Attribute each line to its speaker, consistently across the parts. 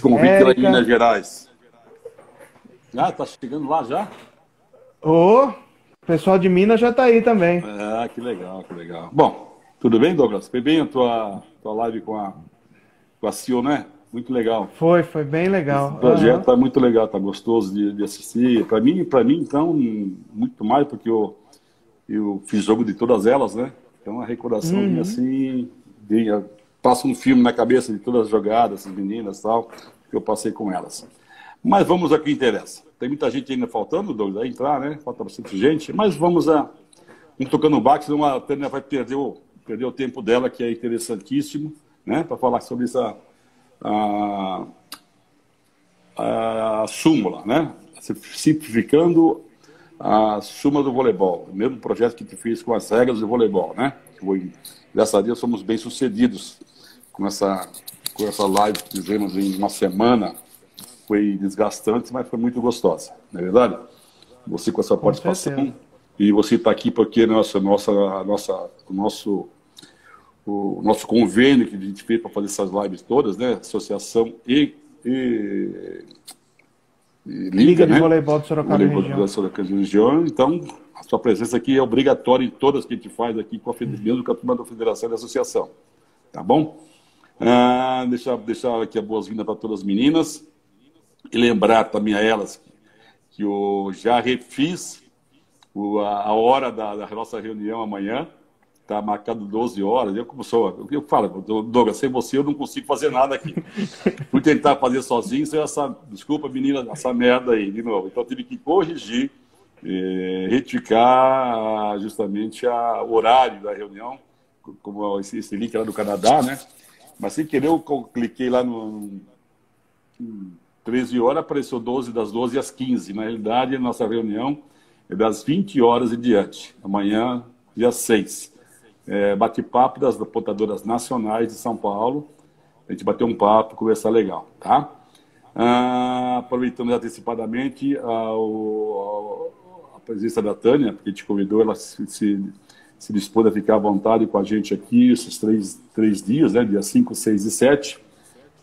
Speaker 1: Convite lá em Minas
Speaker 2: Érica.
Speaker 1: Gerais. Ah, tá chegando lá já?
Speaker 2: O pessoal de Minas já está aí também.
Speaker 1: Ah, que legal, que legal. Bom, tudo bem, Douglas? Foi bem a tua live com a Sil, né? Muito legal.
Speaker 2: Foi bem
Speaker 1: Esse
Speaker 2: legal.
Speaker 1: projeto
Speaker 2: Aham.
Speaker 1: tá muito legal, tá gostoso de assistir. Para mim, então, muito mais, porque eu fiz jogo de todas elas, né? Então a recordação vinha
Speaker 2: Uhum.
Speaker 1: assim, passa um filme na cabeça de todas as jogadas, as meninas e tal, que eu passei com elas. Mas vamos ao que interessa. Tem muita gente ainda faltando, Douglas, a entrar, né? Falta bastante gente, mas vamos tocando o baque, senão a Tânia vai perder o tempo dela, que é interessantíssimo, né? Para falar sobre a, a súmula, né? Simplificando a súmula do voleibol, o mesmo projeto que tu fez com as regras do voleibol, né? Graças a Deus somos bem sucedidos com essa live que fizemos em uma semana. Foi desgastante, mas foi muito gostosa, não é verdade? Você com a sua
Speaker 2: Com
Speaker 1: participação
Speaker 2: certeza.
Speaker 1: e você está aqui porque o nosso convênio que a gente fez para fazer essas lives todas, né? Associação e
Speaker 2: Liga
Speaker 1: Liga,
Speaker 2: de
Speaker 1: né?
Speaker 2: Voleibol de
Speaker 1: O
Speaker 2: Sorocaba e
Speaker 1: voleibol
Speaker 2: região.
Speaker 1: da Sorocaba região. Então, a sua presença aqui é obrigatória em todas que a gente faz aqui com a mesmo com a turma da Federação e da Associação. Tá bom? Deixar aqui a boas-vindas para todas as meninas e lembrar também a elas que eu já refiz a hora da nossa reunião amanhã. Está marcado 12 horas. Eu falo, Douglas, sem você eu não consigo fazer nada aqui. Fui tentar fazer sozinho, desculpa, menina, essa merda aí, de novo. Então, eu tive que corrigir, retificar justamente o horário da reunião, como esse link lá do Canadá, né? Mas sem querer, eu cliquei lá no 13 horas, apareceu 12, das 12 às 15. Na realidade, a nossa reunião é das 20 horas em diante. Amanhã, dia 6. Bate-papo das apontadoras nacionais de São Paulo. A gente bater um papo, conversar legal, tá? Aproveitando antecipadamente a presença da Tânia, porque a gente convidou, ela se dispôs a ficar à vontade com a gente aqui esses três dias, né? Dia 5, 6 e 7,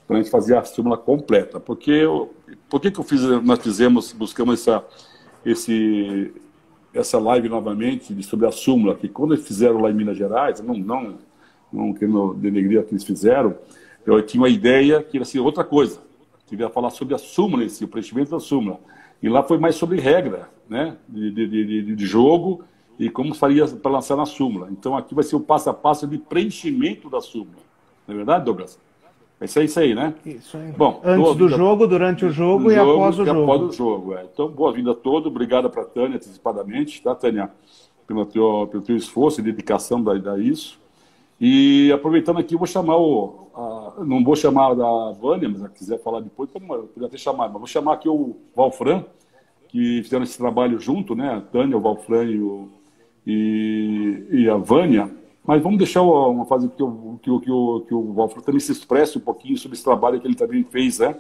Speaker 1: para a gente fazer a súmula completa. Por que buscamos essa live novamente sobre a súmula, que quando eles fizeram lá em Minas Gerais, não querendo denegrir o que eles fizeram, eu tinha uma ideia que era assim, outra coisa, que ia falar sobre a súmula em si, o preenchimento da súmula. E lá foi mais sobre regra, né, de jogo e como faria para lançar na súmula. Então aqui vai ser o passo a passo de preenchimento da súmula. Não é verdade, Douglas? Vai ser isso aí, né?
Speaker 2: Isso aí.
Speaker 1: Bom,
Speaker 2: Antes do
Speaker 1: boa-vinda
Speaker 2: jogo, durante o
Speaker 1: do
Speaker 2: jogo e após
Speaker 1: jogo
Speaker 2: o
Speaker 1: e após
Speaker 2: jogo.
Speaker 1: o jogo. Então, boa-vinda a todos. Obrigado para a Tânia antecipadamente, tá, Tânia? Pelo teu esforço e dedicação a isso. E aproveitando aqui, eu vou chamar não vou chamar da Vânia, mas se quiser falar depois, eu podia até chamar, mas vou chamar aqui o Valfran, que fizeram esse trabalho junto, né? A Tânia, o Valfran e a Vânia. Mas vamos deixar uma fase que o Valfran também se expresse um pouquinho sobre esse trabalho que ele também fez, né?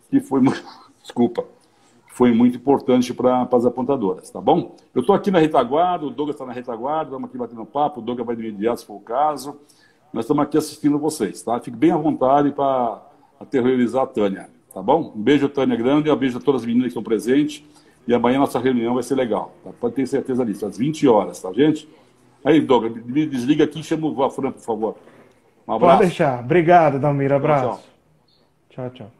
Speaker 1: Que foi muito, desculpa, foi muito importante para as apontadoras, tá bom? Eu estou aqui na retaguarda, o Douglas está na retaguarda, estamos aqui batendo papo, o Douglas vai de imediato se for o caso. Nós estamos aqui assistindo vocês, tá? Fique bem à vontade para aterrorizar a Tânia, tá bom? Um beijo, Tânia, grande, um beijo a todas as meninas que estão presentes. E amanhã nossa reunião vai ser legal, tá? Pode ter certeza disso, às 20 horas, tá, gente? Aí, Douglas, me desliga aqui e chama o Vafran, por favor. Um
Speaker 2: Pode
Speaker 1: abraço.
Speaker 2: deixar. Obrigado, Dalmir.
Speaker 1: Tchau, tchau.
Speaker 2: Abraço. Tchau, tchau.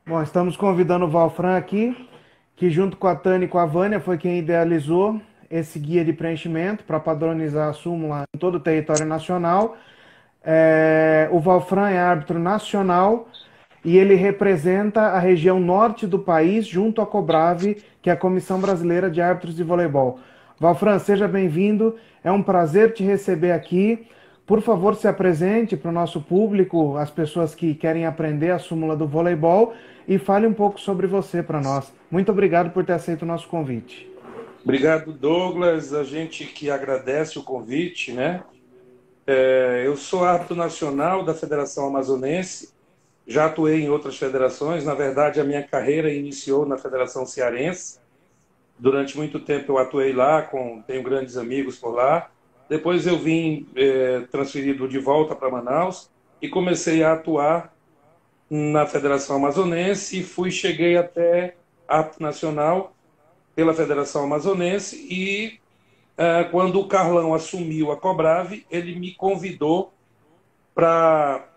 Speaker 2: Bom, estamos convidando o Valfran aqui, que junto com a Tânia e com a Vânia foi quem idealizou esse guia de preenchimento para padronizar a súmula em todo o território nacional. O Valfran é árbitro nacional e ele representa a região norte do país junto à Cobrave, que é a Comissão Brasileira de Árbitros de Voleibol. Valfran, seja bem-vindo. É um prazer te receber aqui. Por favor, se apresente para o nosso público, as pessoas que querem aprender a súmula do voleibol, e fale um pouco sobre você para nós. Muito obrigado por ter aceito o nosso convite.
Speaker 3: Obrigado, Douglas. A gente que agradece o convite, né? Eu sou árbitro nacional da Federação Amazonense já atuei em outras federações. Na verdade, a minha carreira iniciou na Federação Cearense. Durante muito tempo eu atuei lá, tenho grandes amigos por lá. Depois eu vim transferido de volta para Manaus e comecei a atuar na Federação Amazonense e cheguei até a nacional pela Federação Amazonense e quando o Carlão assumiu a Cobrave, ele me convidou para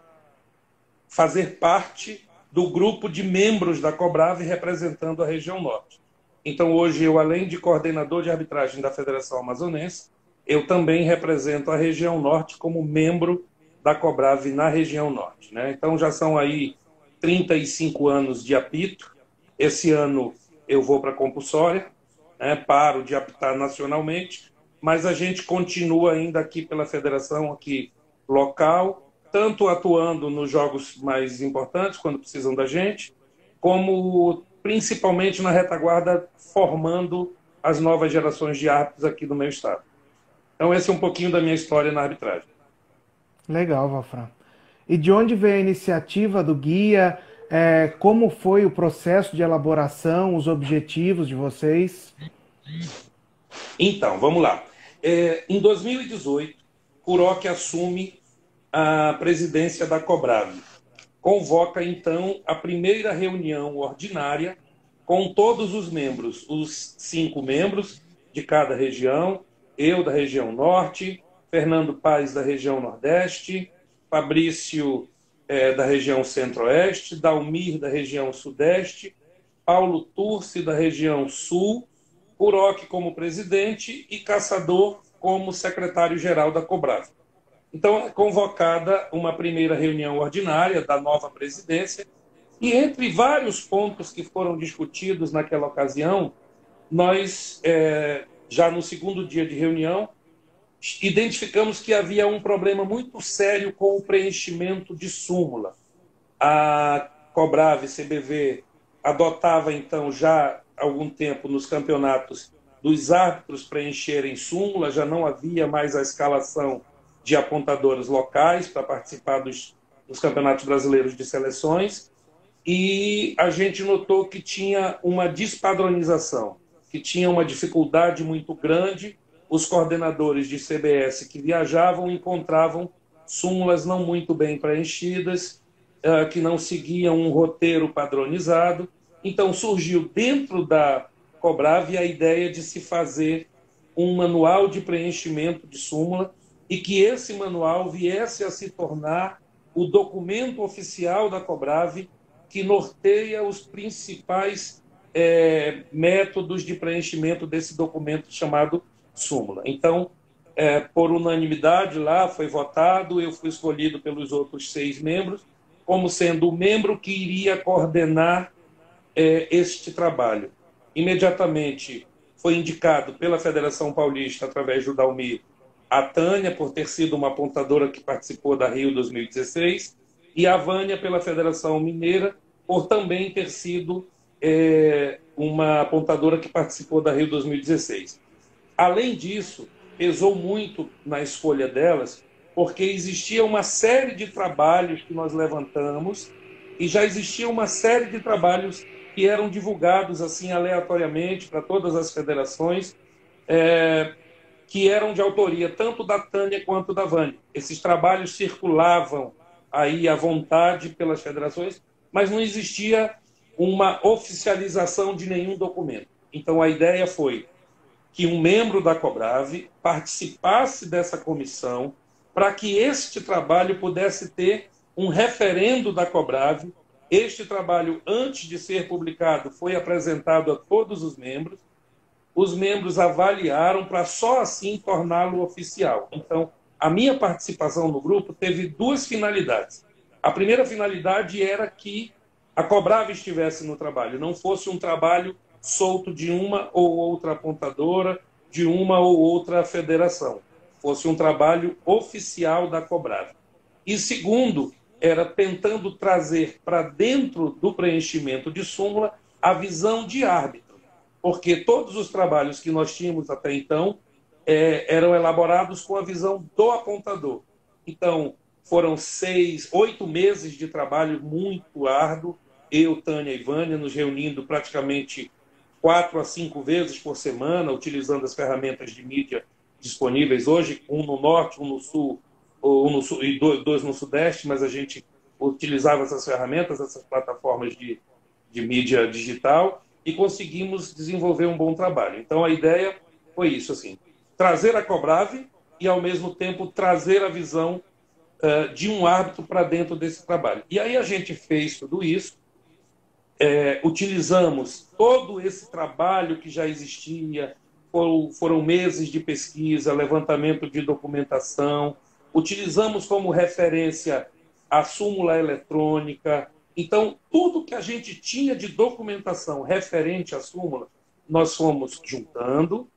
Speaker 3: fazer parte do grupo de membros da Cobrave representando a região norte. Então, hoje, eu, além de coordenador de arbitragem da Federação Amazonense, eu também represento a região norte como membro da Cobrave na região norte, né? Então, já são aí 35 anos de apito. Esse ano eu vou para a compulsória, né? Paro de apitar nacionalmente, mas a gente continua ainda aqui pela federação, aqui local, tanto atuando nos jogos mais importantes, quando precisam da gente, como principalmente na retaguarda, formando as novas gerações de árbitros aqui do meu estado. Então, esse é um pouquinho da minha história na arbitragem.
Speaker 2: Legal, Valfran. E de onde veio a iniciativa do guia? Como foi o processo de elaboração, os objetivos de vocês?
Speaker 3: Então, vamos lá. Em 2018, Kuroki assume a presidência da Cobrave. Convoca, então, a primeira reunião ordinária com todos os membros, os 5 membros de cada região, eu da região norte, Fernando Paes da região nordeste, Fabrício da região centro-oeste, Dalmir da região sudeste, Paulo Turci da região sul, Kuroki como presidente e Caçador como secretário-geral da Cobrave. Então, é convocada uma primeira reunião ordinária da nova presidência e, entre vários pontos que foram discutidos naquela ocasião, nós, já no segundo dia de reunião, identificamos que havia um problema muito sério com o preenchimento de súmula. A Cobrave CBV adotava, então, já há algum tempo nos campeonatos dos árbitros preencherem súmula, já não havia mais a escalação de apontadores locais para participar dos campeonatos brasileiros de seleções, e a gente notou que tinha uma despadronização, que tinha uma dificuldade muito grande. Os coordenadores de CBS que viajavam encontravam súmulas não muito bem preenchidas, que não seguiam um roteiro padronizado. Então surgiu dentro da Cobrave a ideia de se fazer um manual de preenchimento de súmula e que esse manual viesse a se tornar o documento oficial da Cobrave que norteia os principais métodos de preenchimento desse documento chamado súmula. Então, por unanimidade lá, foi votado, eu fui escolhido pelos outros 6 membros como sendo o membro que iria coordenar este trabalho. Imediatamente foi indicado pela Federação Paulista, através do Dalmir, a Tânia, por ter sido uma apontadora que participou da Rio 2016, e a Vânia, pela Federação Mineira, por também ter sido uma apontadora que participou da Rio 2016. Além disso, pesou muito na escolha delas, porque existia uma série de trabalhos que nós levantamos e já existia uma série de trabalhos que eram divulgados assim aleatoriamente para todas as federações, que eram de autoria tanto da Tânia quanto da Vânia. Esses trabalhos circulavam aí à vontade pelas federações, mas não existia uma oficialização de nenhum documento. Então a ideia foi que um membro da Cobrave participasse dessa comissão para que este trabalho pudesse ter um referendo da Cobrave. Este trabalho, antes de ser publicado, foi apresentado a todos os membros. Os membros avaliaram para só assim torná-lo oficial. Então, a minha participação no grupo teve 2 finalidades. A primeira finalidade era que a Cobrave estivesse no trabalho, não fosse um trabalho solto de uma ou outra apontadora, de uma ou outra federação. Fosse um trabalho oficial da Cobrave. E segundo, era tentando trazer para dentro do preenchimento de súmula a visão de árbitro, porque todos os trabalhos que nós tínhamos até então eram elaborados com a visão do apontador. Então, foram 8 meses de trabalho muito árduo. Eu, Tânia e Vânia, nos reunindo praticamente 4 a 5 vezes por semana, utilizando as ferramentas de mídia disponíveis hoje, um no norte, um no sul e dois no sudeste, mas a gente utilizava essas ferramentas, essas plataformas de mídia digital, e conseguimos desenvolver um bom trabalho. Então a ideia foi isso, assim, trazer a Cobrave e ao mesmo tempo trazer a visão de um árbitro para dentro desse trabalho. E aí a gente fez tudo isso, utilizamos todo esse trabalho que já existia, foram meses de pesquisa, levantamento de documentação, utilizamos como referência a súmula eletrônica. Então, tudo que a gente tinha de documentação referente à súmula, nós fomos juntando,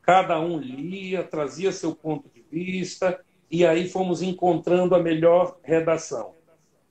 Speaker 3: cada um lia, trazia seu ponto de vista, e aí fomos encontrando a melhor redação.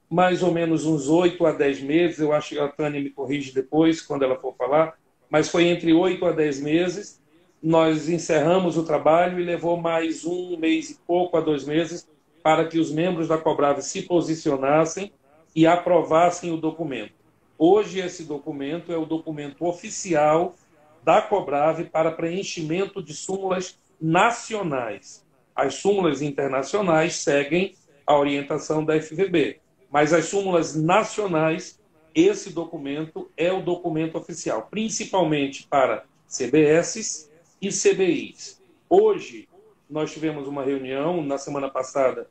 Speaker 3: Mais ou menos uns 8 a 10 meses, eu acho que a Tânia me corrige depois, quando ela for falar, mas foi entre 8 a 10 meses, nós encerramos o trabalho e levou mais 1 mês e pouco a 2 meses para que os membros da Cobrave se posicionassem e aprovassem o documento. Hoje esse documento é o documento oficial da Cobrave para preenchimento de súmulas nacionais. As súmulas internacionais seguem a orientação da FVB, mas as súmulas nacionais, esse documento é o documento oficial, principalmente para CBS e CBIs. Hoje, nós tivemos uma reunião, na semana passada,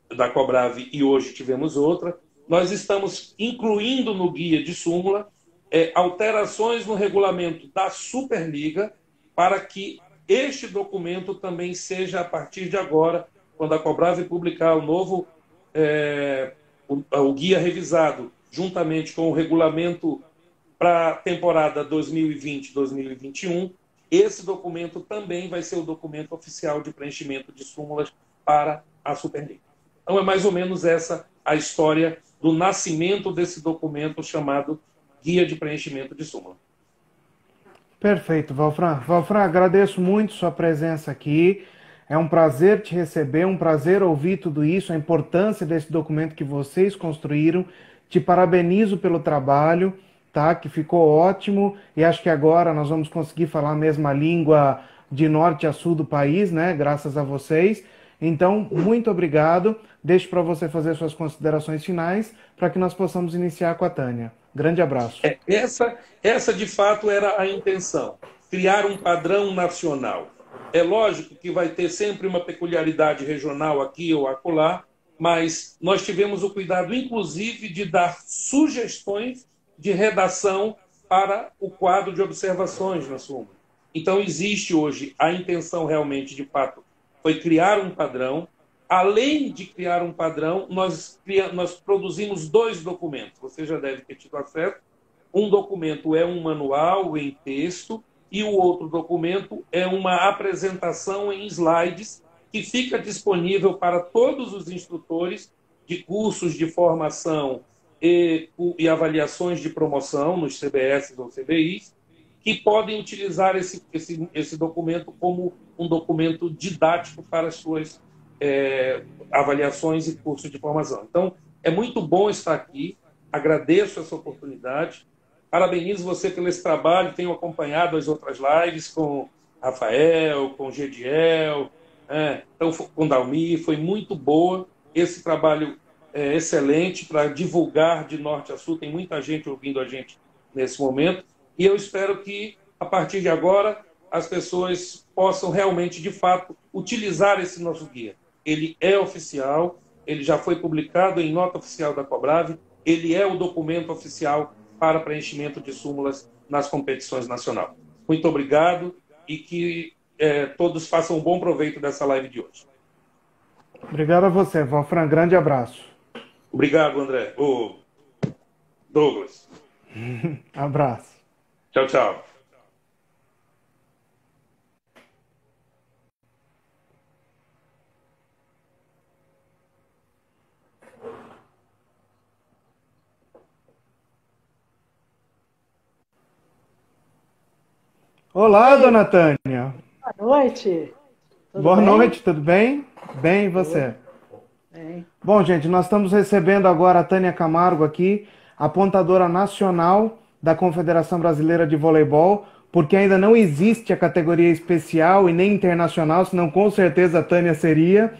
Speaker 3: da Cobrave, e hoje tivemos outra. Nós estamos incluindo no guia de súmula alterações no regulamento da Superliga para que este documento também seja, a partir de agora, quando a Cobrave publicar o novo o guia revisado, juntamente com o regulamento para a temporada 2020-2021, esse documento também vai ser o documento oficial de preenchimento de súmulas para a Superliga. Então é mais ou menos essa a história do nascimento desse documento chamado Guia de Preenchimento de Súmula.
Speaker 2: Perfeito, Valfran. Valfran, agradeço muito sua presença aqui. É um prazer te receber, um prazer ouvir tudo isso, a importância desse documento que vocês construíram. Te parabenizo pelo trabalho, tá? Que ficou ótimo, e acho que agora nós vamos conseguir falar a mesma língua de norte a sul do país, né? Graças a vocês. Então, muito obrigado. Deixo para você fazer suas considerações finais para que nós possamos iniciar com a Tânia. Grande abraço.
Speaker 3: Essa de fato era a intenção, criar um padrão nacional. É lógico que vai ter sempre uma peculiaridade regional aqui ou acolá, mas nós tivemos o cuidado, inclusive, de dar sugestões de redação para o quadro de observações na súmula. Então, existe hoje a intenção realmente, de fato, foi criar um padrão. Além de criar um padrão, nós produzimos 2 documentos. Você já deve ter tido acesso. Um documento é um manual em texto e o outro documento é uma apresentação em slides que fica disponível para todos os instrutores de cursos de formação e avaliações de promoção nos CBS ou CBIs, que podem utilizar esse documento como um documento didático para as suas avaliações e cursos de formação. Então, é muito bom estar aqui, agradeço essa oportunidade, parabenizo você pelo esse trabalho, tenho acompanhado as outras lives com Rafael, com Gediel, então, com Dalmi, foi muito boa, esse trabalho é excelente para divulgar de norte a sul, tem muita gente ouvindo a gente nesse momento, e eu espero que, a partir de agora, as pessoas possam realmente, de fato, utilizar esse nosso guia. Ele é oficial, ele já foi publicado em nota oficial da Cobrave, ele é o documento oficial para preenchimento de súmulas nas competições nacionais. Muito obrigado e que todos façam um bom proveito dessa live de hoje.
Speaker 2: Obrigado a você, Valfran. Grande abraço.
Speaker 3: Obrigado, André. Douglas.
Speaker 2: Abraço.
Speaker 3: Tchau, tchau.
Speaker 2: Olá, dona Tânia.
Speaker 4: Boa noite.
Speaker 2: Boa noite, tudo bem? Bem, e você? Bom, gente, nós estamos recebendo agora a Tânia Camargo aqui, apontadora nacional da Confederação Brasileira de Voleibol, porque ainda não existe a categoria especial e nem internacional, senão com certeza a Tânia seria.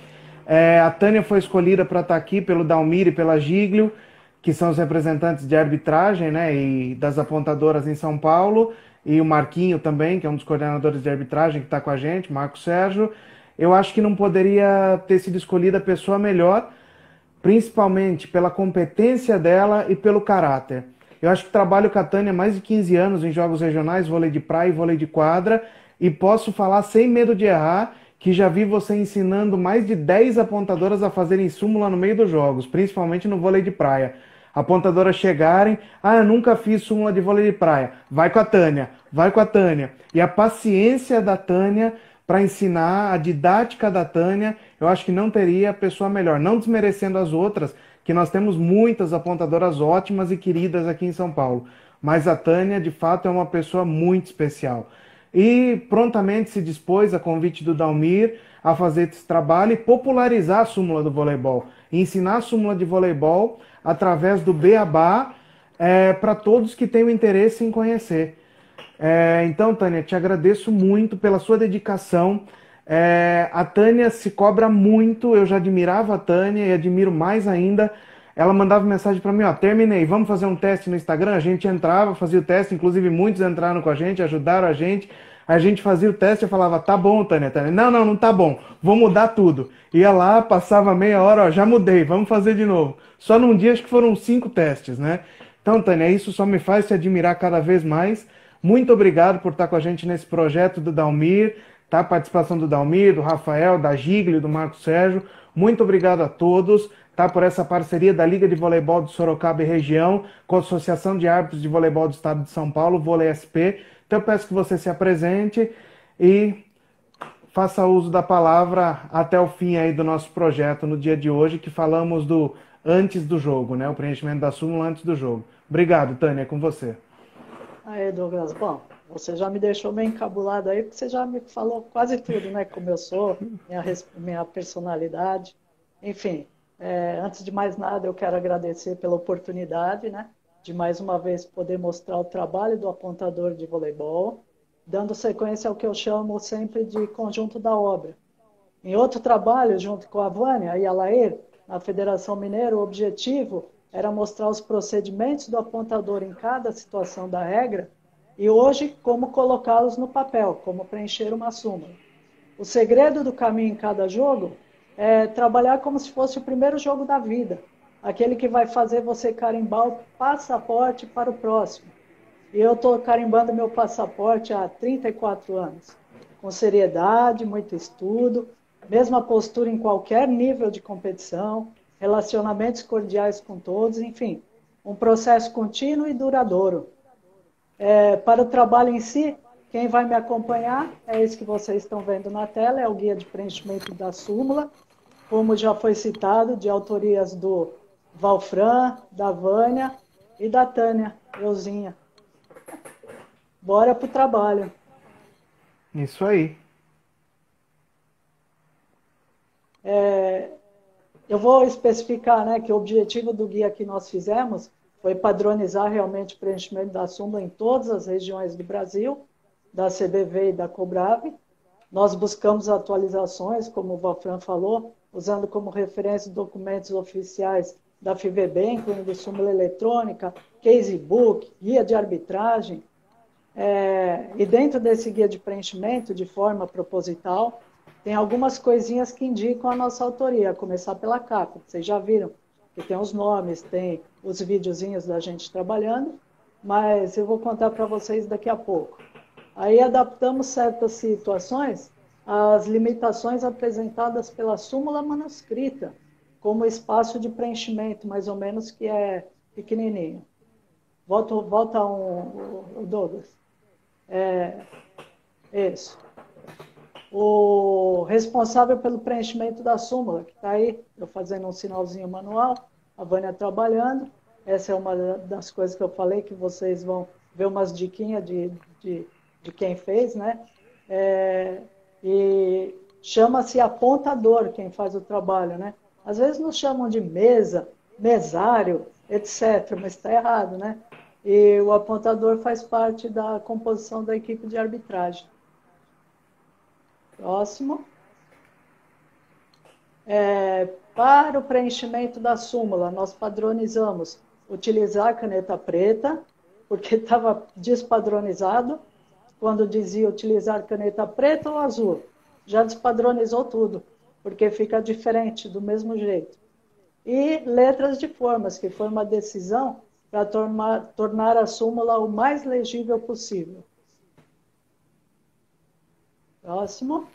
Speaker 2: A Tânia foi escolhida para estar aqui pelo Dalmir e pela Giglio, que são os representantes de arbitragem, né, e das apontadoras em São Paulo, e o Marquinho também, que é um dos coordenadores de arbitragem que está com a gente, Marco Sérgio. Eu acho que não poderia ter sido escolhida a pessoa melhor, principalmente pela competência dela e pelo caráter. Eu acho que trabalho com a Tânia há mais de 15 anos em jogos regionais, vôlei de praia e vôlei de quadra, e posso falar sem medo de errar que já vi você ensinando mais de 10 apontadoras a fazerem súmula no meio dos jogos, principalmente no vôlei de praia. Apontadoras chegarem, eu nunca fiz súmula de vôlei de praia. Vai com a Tânia, vai com a Tânia. E a paciência da Tânia para ensinar, a didática da Tânia, eu acho que não teria pessoa melhor. Não desmerecendo as outras, que nós temos muitas apontadoras ótimas e queridas aqui em São Paulo. Mas a Tânia, de fato, é uma pessoa muito especial. E prontamente se dispôs, a convite do Dalmir, a fazer esse trabalho e popularizar a súmula do voleibol. Ensinar a súmula de voleibol através do Beabá para todos que têm o interesse em conhecer. Então, Tânia, te agradeço muito pela sua dedicação. A Tânia se cobra muito, eu já admirava a Tânia e admiro mais ainda. Ela mandava mensagem para mim, terminei, vamos fazer um teste no Instagram? A gente entrava, fazia o teste, inclusive muitos entraram com a gente, ajudaram a gente fazia o teste, eu falava, tá bom, Tânia. Não tá bom, vou mudar tudo. Ia lá, passava meia hora, já mudei, vamos fazer de novo. Só num dia acho que foram 5 testes, né? Então, Tânia, isso só me faz te admirar cada vez mais. Muito obrigado por estar com a gente nesse projeto do Dalmir, tá? A participação do Dalmir, do Rafael, da Giglio, do Marco Sérgio. Muito obrigado a todos, tá? Por essa parceria da Liga de Voleibol de Sorocaba e região com a Associação de Árbitros de Voleibol do Estado de São Paulo, Vôlei SP. Então eu peço que você se apresente e faça uso da palavra até o fim aí do nosso projeto no dia de hoje, que falamos do antes do jogo, né? O preenchimento da súmula antes do jogo. Obrigado, Tânia, é com você.
Speaker 4: Aí, Douglas, bom, você já me deixou bem encabulado aí, porque você já me falou quase tudo, né? Como eu sou, minha personalidade. Enfim, antes de mais nada, eu quero agradecer pela oportunidade, né? De mais uma vez poder mostrar o trabalho do apontador de voleibol, dando sequência ao que eu chamo sempre de conjunto da obra. Em outro trabalho, junto com a Vânia e a Laer, na Federação Mineira, o objetivo era mostrar os procedimentos do apontador em cada situação da regra e hoje como colocá-los no papel, como preencher uma súmula. O segredo do caminho em cada jogo é trabalhar como se fosse o primeiro jogo da vida, aquele que vai fazer você carimbar o passaporte para o próximo. E eu estou carimbando meu passaporte há 34 anos, com seriedade, muito estudo, mesma postura em qualquer nível de competição, relacionamentos cordiais com todos, enfim, um processo contínuo e duradouro. Para o trabalho em si, quem vai me acompanhar é esse que vocês estão vendo na tela, é o guia de preenchimento da súmula, como já foi citado, de autorias do Valfran, da Vânia e da Tânia, euzinha. Bora pro trabalho.
Speaker 2: Isso aí.
Speaker 4: Eu vou especificar, né, que o objetivo do guia que nós fizemos foi padronizar realmente o preenchimento da súmula em todas as regiões do Brasil, da CBV e da Cobrave. Nós buscamos atualizações, como o Valfran falou, usando como referência documentos oficiais da FIVB, incluindo súmula eletrônica, casebook, guia de arbitragem. E dentro desse guia de preenchimento, de forma proposital, tem algumas coisinhas que indicam a nossa autoria, a começar pela capa. Vocês já viram que tem os nomes, tem os videozinhos da gente trabalhando, mas eu vou contar para vocês daqui a pouco. Aí adaptamos certas situações às limitações apresentadas pela súmula manuscrita, como espaço de preenchimento, mais ou menos, que é pequenininho. Volta o Douglas. Isso. O responsável pelo preenchimento da súmula, que está aí, eu fazendo um sinalzinho manual, a Vânia trabalhando. Essa é uma das coisas que eu falei, que vocês vão ver umas diquinhas de quem fez, né? E chama-se apontador quem faz o trabalho, né? Às vezes nos chamam de mesa, mesário, etc., mas está errado, né? E o apontador faz parte da composição da equipe de arbitragem. Próximo. Para o preenchimento da súmula, nós padronizamos utilizar a caneta preta, porque estava despadronizado, quando dizia utilizar caneta preta ou azul. Já despadronizou tudo, porque fica diferente, do mesmo jeito. E letras de formas, que foi uma decisão para tornar a súmula o mais legível possível. Próximo.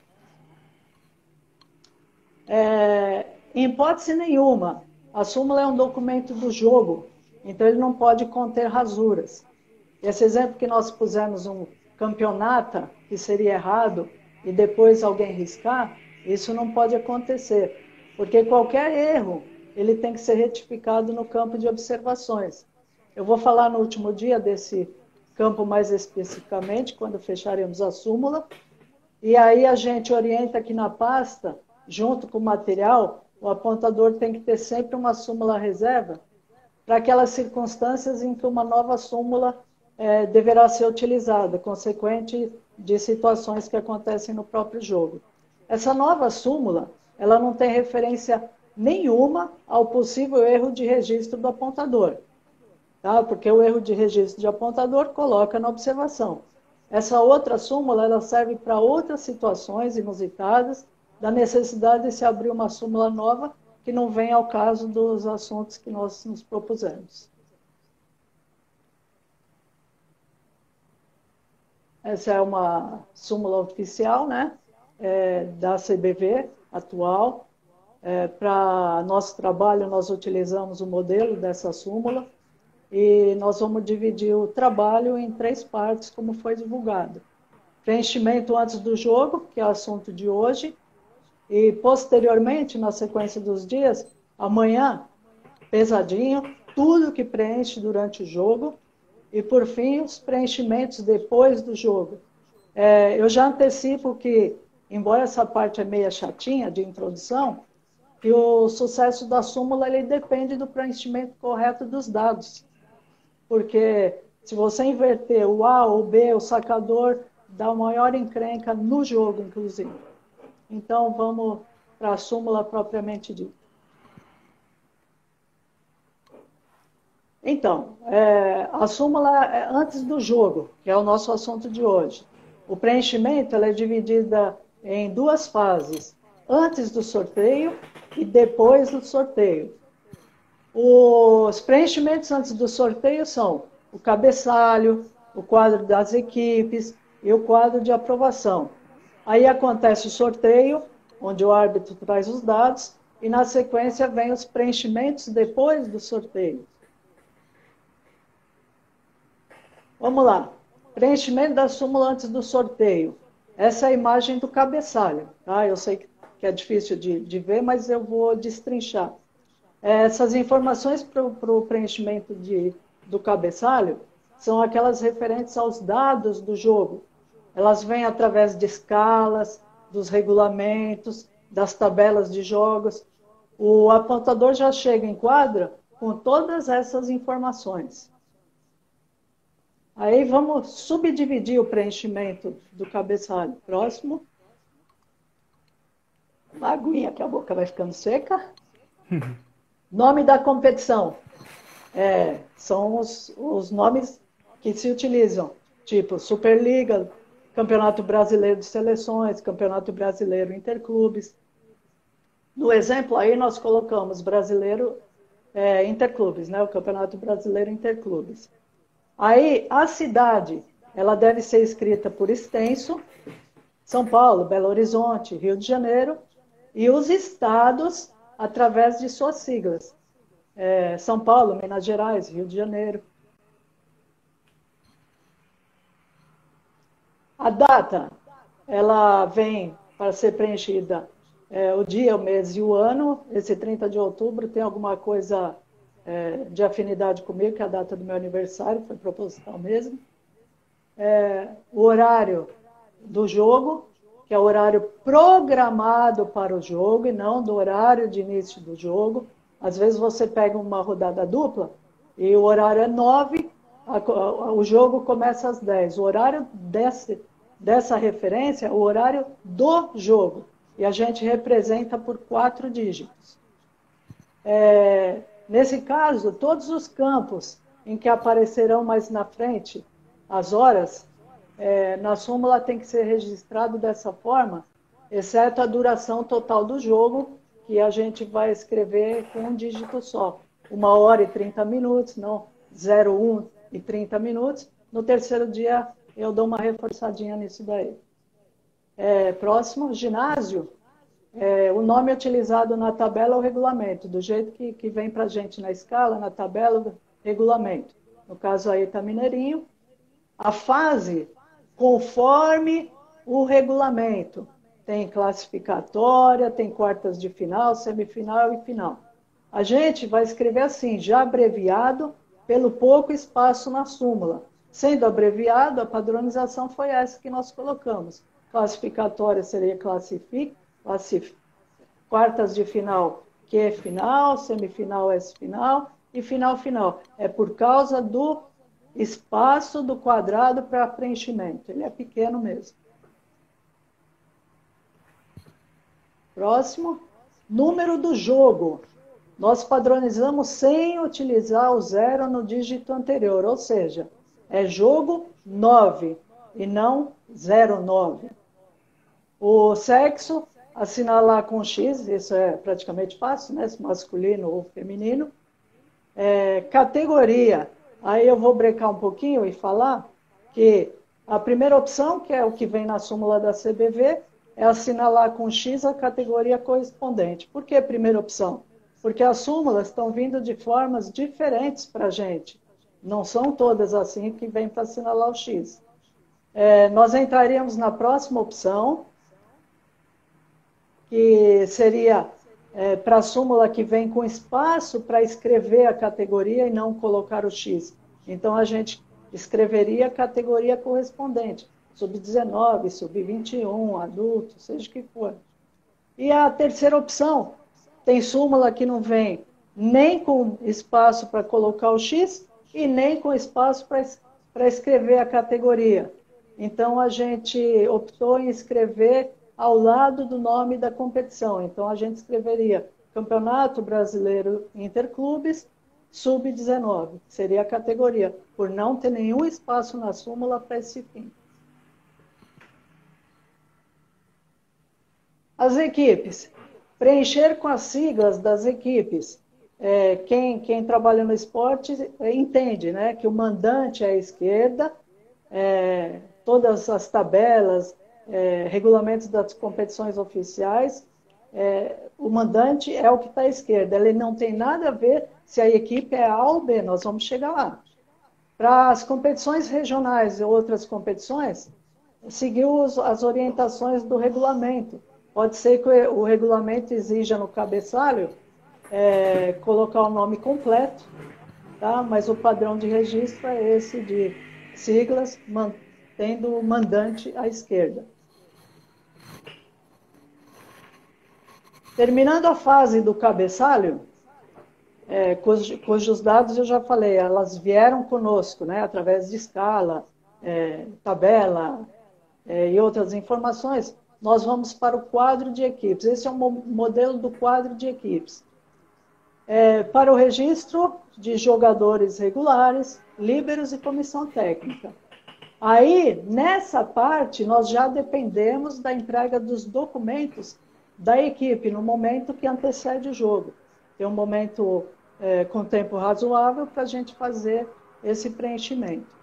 Speaker 4: Em hipótese nenhuma, a súmula é um documento do jogo, então ele não pode conter rasuras. Esse exemplo que nós pusemos, um campeonato, que seria errado, e depois alguém riscar, isso não pode acontecer, porque qualquer erro, ele tem que ser retificado no campo de observações. Eu vou falar no último dia desse campo mais especificamente, quando fecharemos a súmula, e aí a gente orienta aqui na pasta, junto com o material, o apontador tem que ter sempre uma súmula reserva para aquelas circunstâncias em que uma nova súmula deverá ser utilizada, consequente de situações que acontecem no próprio jogo. Essa nova súmula, ela não tem referência nenhuma ao possível erro de registro do apontador, tá? Porque o erro de registro de apontador coloca na observação. Essa outra súmula, ela serve para outras situações inusitadas, da necessidade de se abrir uma súmula nova que não vem ao caso dos assuntos que nós nos propusemos. Essa é uma súmula oficial, né, da CBV atual. Para nosso trabalho, nós utilizamos o modelo dessa súmula e nós vamos dividir o trabalho em 3 partes, como foi divulgado. Preenchimento antes do jogo, que é o assunto de hoje, e posteriormente, na sequência dos dias, amanhã, pesadinho, tudo que preenche durante o jogo, e por fim, os preenchimentos depois do jogo. Eu já antecipo que, embora essa parte é meia chatinha de introdução, que o sucesso da súmula ele depende do preenchimento correto dos dados. Porque se você inverter o A ou o B, o sacador dá maior encrenca no jogo, inclusive. Então, vamos para a súmula propriamente dita. Então, a súmula é antes do jogo, que é o nosso assunto de hoje. O preenchimento ela é dividida em 2 fases, antes do sorteio e depois do sorteio. Os preenchimentos antes do sorteio são o cabeçalho, o quadro das equipes e o quadro de aprovação. Aí acontece o sorteio, onde o árbitro traz os dados, e na sequência vem os preenchimentos depois do sorteio. Vamos lá. Preenchimento da súmula antes do sorteio. Essa é a imagem do cabeçalho. Tá? Eu sei que é difícil de ver, mas eu vou destrinchar. Essas informações para o preenchimento do cabeçalho são aquelas referentes aos dados do jogo. Elas vêm através de escalas, dos regulamentos, das tabelas de jogos. O apontador já chega em quadra com todas essas informações. Aí vamos subdividir o preenchimento do cabeçalho. Próximo. Uma aguinha que a boca vai ficando seca. Nome da competição. São os nomes que se utilizam. Tipo Superliga, Campeonato Brasileiro de Seleções, Campeonato Brasileiro Interclubes. No exemplo aí nós colocamos Brasileiro Interclubes, né? O Campeonato Brasileiro Interclubes. Aí a cidade, ela deve ser escrita por extenso, São Paulo, Belo Horizonte, Rio de Janeiro, e os estados através de suas siglas. São Paulo, Minas Gerais, Rio de Janeiro. A data, ela vem para ser preenchida o dia, o mês e o ano. Esse 30 de outubro tem alguma coisa de afinidade comigo, que é a data do meu aniversário, foi proposital mesmo. O horário do jogo, que é o horário programado para o jogo e não do horário de início do jogo. Às vezes você pega uma rodada dupla e o horário é 9, o jogo começa às 10. O horário dessa referência é o horário do jogo. E a gente representa por 4 dígitos. Nesse caso, todos os campos em que aparecerão mais na frente as horas, na súmula tem que ser registrado dessa forma, exceto a duração total do jogo, que a gente vai escrever com um dígito só. 1h e 30 minutos, não 01 e 30 minutos. No terceiro dia, eu dou uma reforçadinha nisso daí. Próximo, ginásio. O nome utilizado na tabela é o regulamento, do jeito que vem para a gente na escala, na tabela, regulamento. No caso aí está Mineirinho. A fase, conforme o regulamento. Tem classificatória, tem quartas de final, semifinal e final. A gente vai escrever assim, já abreviado, pelo pouco espaço na súmula. Sendo abreviado, a padronização foi essa que nós colocamos. Classificatória seria quartas de final, Q final, semifinal, S final e final final. É por causa do espaço do quadrado para preenchimento. Ele é pequeno mesmo. Próximo. Número do jogo. Nós padronizamos sem utilizar o 0 no dígito anterior, ou seja, é jogo 9 e não 09. O sexo, assinalar com X, isso é praticamente fácil, né? Masculino ou feminino. Categoria, aí eu vou brecar um pouquinho e falar que a primeira opção, que é o que vem na súmula da CBV, é assinalar com X a categoria correspondente. Por que primeira opção? Porque as súmulas estão vindo de formas diferentes para a gente. Não são todas assim que vem para assinalar o X. Nós entraríamos na próxima opção, que seria para a súmula que vem com espaço para escrever a categoria e não colocar o X. Então, a gente escreveria a categoria correspondente. Sub-19, sub-21, adulto, seja o que for. E a terceira opção, tem súmula que não vem nem com espaço para colocar o X e nem com espaço para escrever a categoria. Então, a gente optou em escrever ao lado do nome da competição. Então, a gente escreveria Campeonato Brasileiro Interclubes, Sub-19, seria a categoria, por não ter nenhum espaço na súmula para esse fim. As equipes. Preencher com as siglas das equipes. Quem trabalha no esporte entende, né, que o mandante é à esquerda, todas as tabelas, regulamentos das competições oficiais, o mandante é o que está à esquerda. Ele não tem nada a ver se a equipe é A ou B, nós vamos chegar lá. Para as competições regionais e outras competições, seguiu as orientações do regulamento. Pode ser que o regulamento exija no cabeçalho colocar o nome completo, tá? Mas o padrão de registro é esse de siglas, mantendo o mandante à esquerda. Terminando a fase do cabeçalho, cujos dados eu já falei, elas vieram conosco, né, através de escala, tabela e outras informações. Nós vamos para o quadro de equipes. Esse é o modelo do quadro de equipes. Para o registro de jogadores regulares, líberos e comissão técnica. Aí, nessa parte, nós já dependemos da entrega dos documentos da equipe no momento que antecede o jogo. Tem um momento com tempo razoável para a gente fazer esse preenchimento.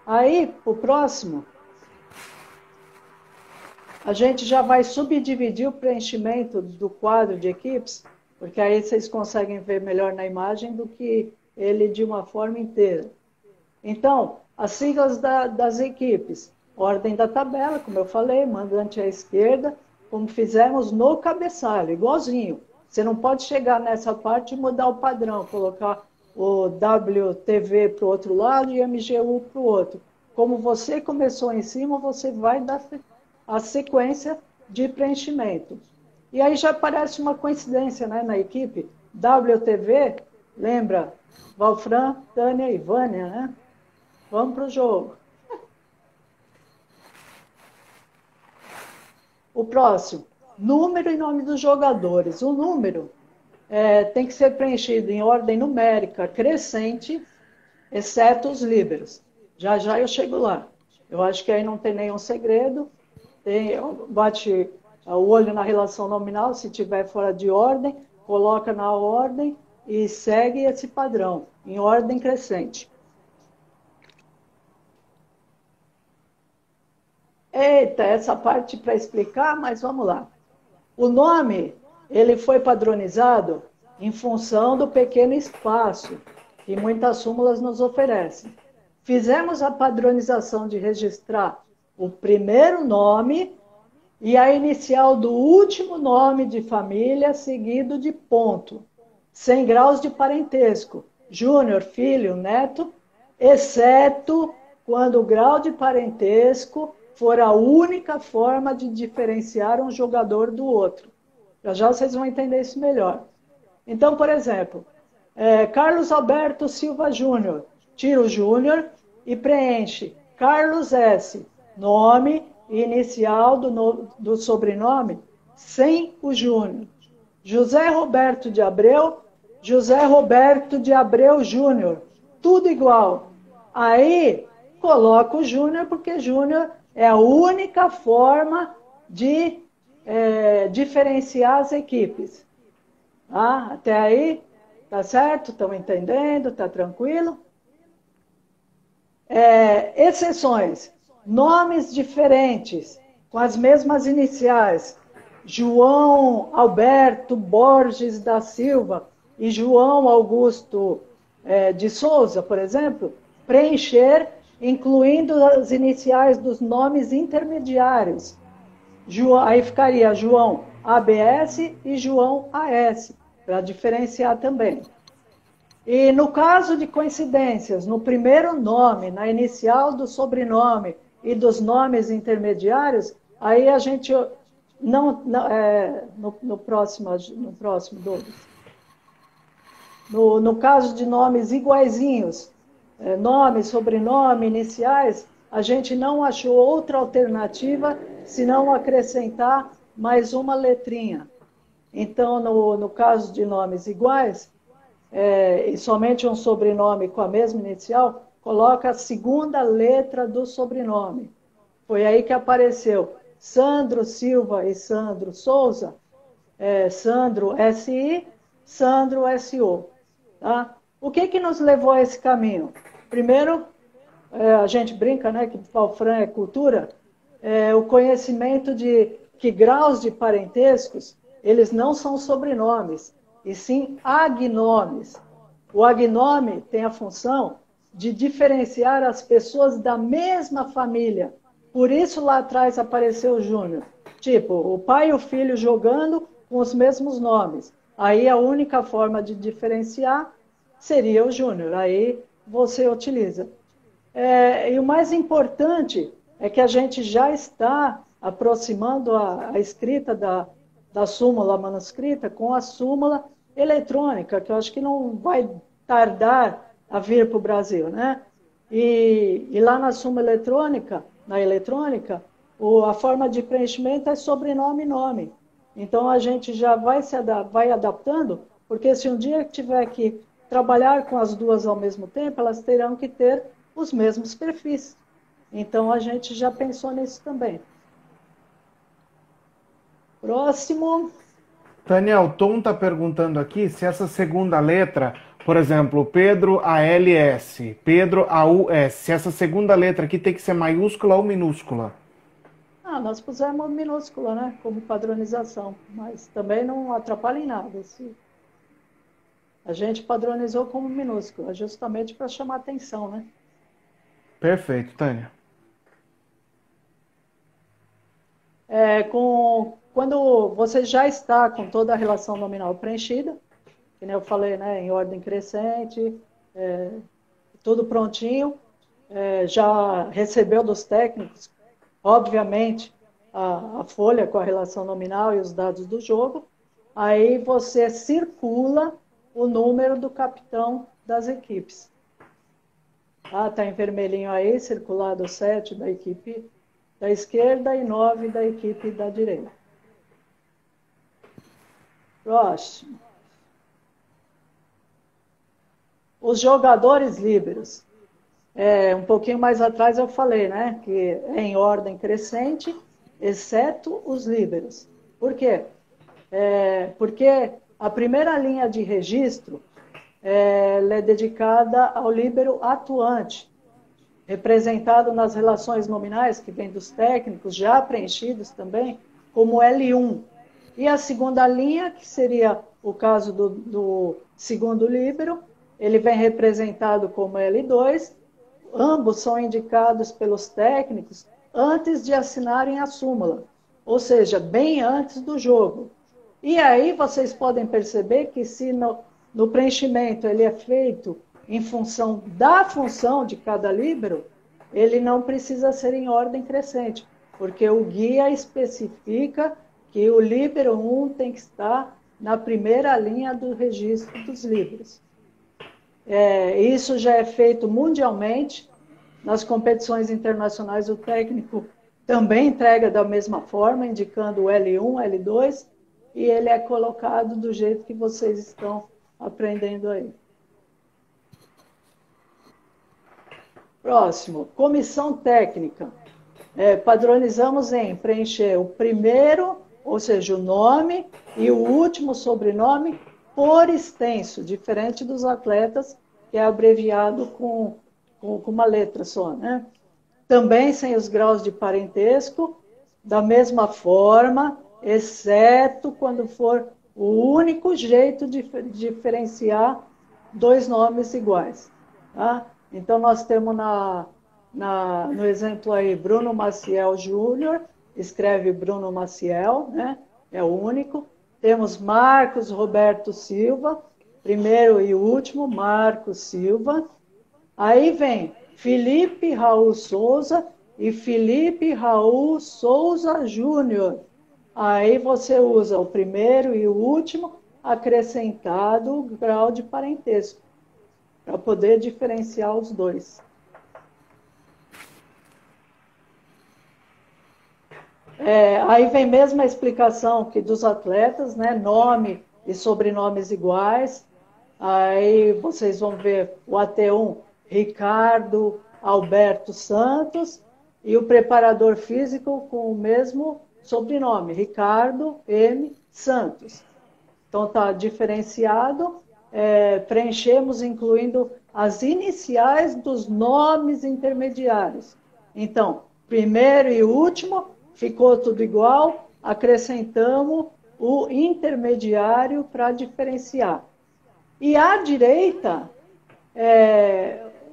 Speaker 4: Aí, o próximo, a gente já vai subdividir o preenchimento do quadro de equipes, porque aí vocês conseguem ver melhor na imagem do que ele de uma forma inteira. Então, as siglas das equipes, ordem da tabela, como eu falei, mandante à esquerda, como fizemos no cabeçalho, igualzinho. Você não pode chegar nessa parte e mudar o padrão, colocar o WTV para o outro lado e MGU para o outro. Como você começou em cima, você vai dar a sequência de preenchimento. E aí já parece uma coincidência, né, na equipe. WTV, lembra? Valfran, Tânia e Vânia, né? Vamos para o jogo. O próximo, número e nome dos jogadores. O número tem que ser preenchido em ordem numérica crescente, exceto os líberos. Já já eu chego lá. Eu acho que aí não tem nenhum segredo. Bate o olho na relação nominal, se tiver fora de ordem, coloca na ordem e segue esse padrão, em ordem crescente. Eita, essa parte para explicar, mas vamos lá. O nome, ele foi padronizado em função do pequeno espaço que muitas súmulas nos oferecem. Fizemos a padronização de registrar o primeiro nome e a inicial do último nome de família, seguido de ponto, sem graus de parentesco, júnior, filho, neto, exceto quando o grau de parentesco for a única forma de diferenciar um jogador do outro. Já vocês vão entender isso melhor. Então, por exemplo, Carlos Alberto Silva Júnior, tira o Júnior e preenche Carlos S., nome e inicial do sobrenome, sem o Júnior. José Roberto de Abreu, José Roberto de Abreu Júnior, tudo igual. Aí, coloca o Júnior, porque Júnior é a única forma de diferenciar as equipes. Ah, até aí, tá certo? Estão entendendo? Tá tranquilo? Exceções. Nomes diferentes, com as mesmas iniciais. João Alberto Borges da Silva e João Augusto de Souza, por exemplo, preencher, incluindo as iniciais dos nomes intermediários. Aí ficaria João ABS e João AS, para diferenciar também. E no caso de coincidências, no primeiro nome, na inicial do sobrenome e dos nomes intermediários, aí a gente no próximo, Douglas. No caso de nomes iguaizinhos, nome, sobrenome, iniciais, a gente não achou outra alternativa senão acrescentar mais uma letrinha. Então, no caso de nomes iguais, e somente um sobrenome com a mesma inicial, coloca a segunda letra do sobrenome. Foi aí que apareceu Sandro Silva e Sandro Souza, Sandro SI, Sandro SO. Tá? O que nos levou a esse caminho? Primeiro, a gente brinca, né, que Valfran é cultura, o conhecimento de que graus de parentescos, eles não são sobrenomes, e sim agnomes. O agnome tem a função de diferenciar as pessoas da mesma família. Por isso lá atrás apareceu o Júnior. Tipo, o pai e o filho jogando com os mesmos nomes. Aí a única forma de diferenciar seria o Júnior. Aí você utiliza. E o mais importante é que a gente já está aproximando a escrita da súmula manuscrita com a súmula eletrônica, que eu acho que não vai tardar a vir para o Brasil, né? E lá na súmula eletrônica, a forma de preenchimento é sobrenome e nome. Então a gente já vai adaptando, porque se um dia tiver que trabalhar com as duas ao mesmo tempo, elas terão que ter os mesmos perfis. Então a gente já pensou nisso também. Próximo.
Speaker 2: Daniel, o Tom está perguntando aqui se essa segunda letra, por exemplo, Pedro ALS, Pedro AUS, se essa segunda letra aqui tem que ser maiúscula ou minúscula?
Speaker 4: Nós pusemos minúscula, né, como padronização, mas também não atrapalha em nada. A gente padronizou como minúscula, justamente para chamar atenção, né?
Speaker 2: Perfeito, Tânia.
Speaker 4: Quando você já está com toda a relação nominal preenchida, que nem eu falei, né, em ordem crescente, tudo prontinho, já recebeu dos técnicos, obviamente, a folha com a relação nominal e os dados do jogo, aí você circula o número do capitão das equipes. Tá em vermelhinho aí, circulado 7 da equipe da esquerda e 9 da equipe da direita. Próximo. Os jogadores líberos. Um pouquinho mais atrás eu falei, né, que é em ordem crescente, exceto os líberos. Por quê? Porque a primeira linha de registro ela é dedicada ao líbero atuante, representado nas relações nominais, que vem dos técnicos, já preenchidos também, como L1. E a segunda linha, que seria o caso do segundo líbero, ele vem representado como L2, ambos são indicados pelos técnicos antes de assinarem a súmula, ou seja, bem antes do jogo. E aí vocês podem perceber que se no preenchimento ele é feito em função da função de cada líbero, ele não precisa ser em ordem crescente, porque o guia especifica que o líbero 1 tem que estar na primeira linha do registro dos líberos. Isso já é feito mundialmente. Nas competições internacionais, o técnico também entrega da mesma forma, indicando o L1, L2, e ele é colocado do jeito que vocês estão aprendendo aí. Próximo, comissão técnica. Padronizamos em preencher o primeiro, ou seja, o nome, e o último sobrenome por extenso, diferente dos atletas, que é abreviado com uma letra só, né? Também sem os graus de parentesco, da mesma forma, exceto quando for o único jeito de diferenciar dois nomes iguais. Tá? Então, nós temos no exemplo aí, Bruno Maciel Júnior, escreve Bruno Maciel, né? É o único. Temos Marcos Roberto Silva, primeiro e último, Marcos Silva. Aí vem Felipe Raul Souza e Felipe Raul Souza Júnior. Aí você usa o primeiro e o último, acrescentado o grau de parentesco, para poder diferenciar os dois. Aí vem mesmo a explicação que dos atletas, né? Nome e sobrenomes iguais. Aí vocês vão ver o AT1, Ricardo Alberto Santos, e o preparador físico com o mesmo sobrenome, Ricardo M. Santos. Então está diferenciado, preenchemos incluindo as iniciais dos nomes intermediários. Então, primeiro e último, ficou tudo igual, acrescentamos o intermediário para diferenciar. E à direita,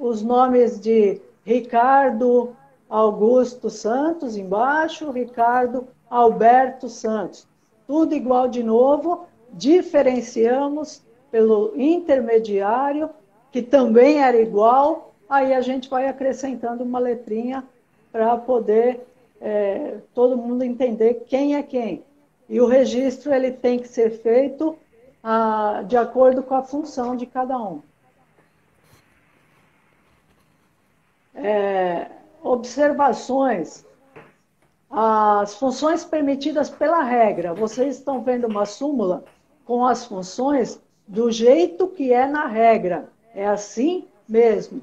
Speaker 4: os nomes de Ricardo Augusto Santos, embaixo, Ricardo Alberto Santos. Tudo igual de novo, diferenciamos pelo intermediário, que também era igual, aí a gente vai acrescentando uma letrinha para poder todo mundo entender quem é quem. E o registro ele tem que ser feito de acordo com a função de cada um. Observações. As funções permitidas pela regra. Vocês estão vendo uma súmula com as funções do jeito que é na regra. É assim mesmo.